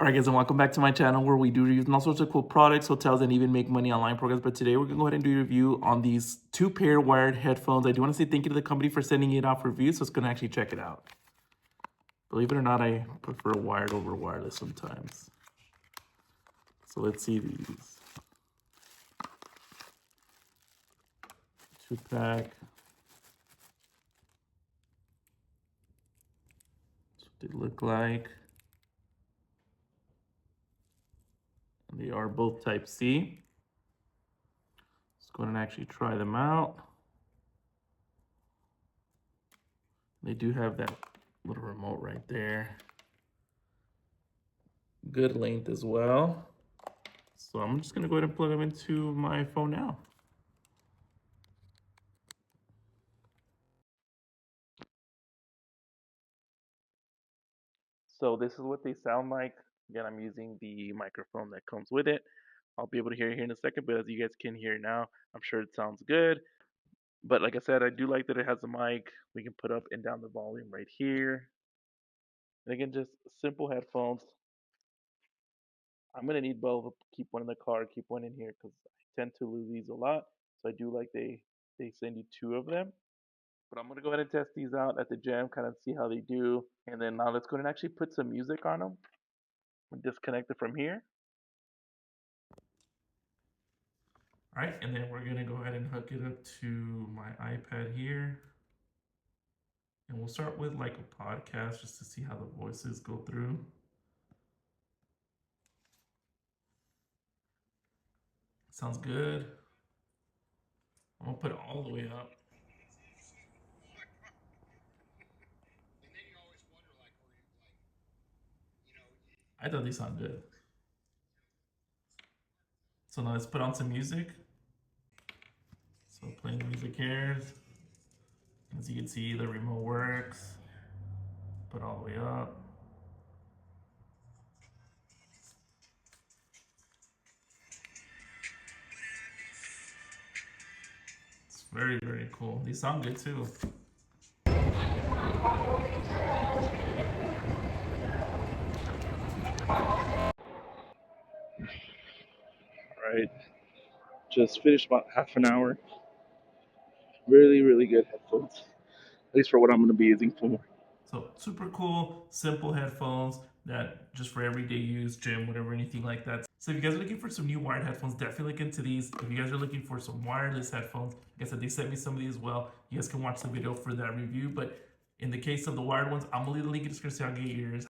Alright guys, and welcome back to my channel where we do reviews on all sorts of cool products, hotels, and even make money online programs. But today we're going to go ahead and do a review on these 2-pair wired headphones. I do want to say thank you to the company for sending it out for review, so it's going to actually check it out. Believe it or not, I prefer wired over wireless sometimes. So let's see these. 2-pack. That's what they look like. They are both Type-C. Let's go ahead and actually try them out. They do have that little remote right there. Good length as well. So I'm just gonna go ahead and plug them into my phone now. So this is what they sound like. Again, I'm using the microphone that comes with it. I'll be able to hear it here in a second, but as you guys can hear now, I'm sure it sounds good. But like I said, I do like that it has a mic. We can put up and down the volume right here. And again, just simple headphones. I'm gonna need both. Keep one in the car, keep one in here because I tend to lose these a lot. So I do like they send you 2 of them. But I'm gonna go ahead and test these out at the gym, kind of see how they do. And then now let's go ahead and actually put some music on them. Disconnect it from here. All right, and then we're gonna go ahead and hook it up to my iPad here. And we'll start with like a podcast just to see how the voices go through. Sounds good. I'm gonna put it all the way up. I thought they sound good. So now let's put on some music. So playing the music here. As you can see, the remote works. Put all the way up. It's very, very cool. These sound good too. Alright, just finished about half an hour. Really, really good headphones. At least for what I'm going to be using for. So super cool, simple headphones that just for everyday use, gym, whatever, anything like that. So if you guys are looking for some new wired headphones, definitely look into these. If you guys are looking for some wireless headphones, like I said, they sent me some of these as well. You guys can watch the video for that review. But in the case of the wired ones, I'm gonna leave the link in the description so y'all get yours.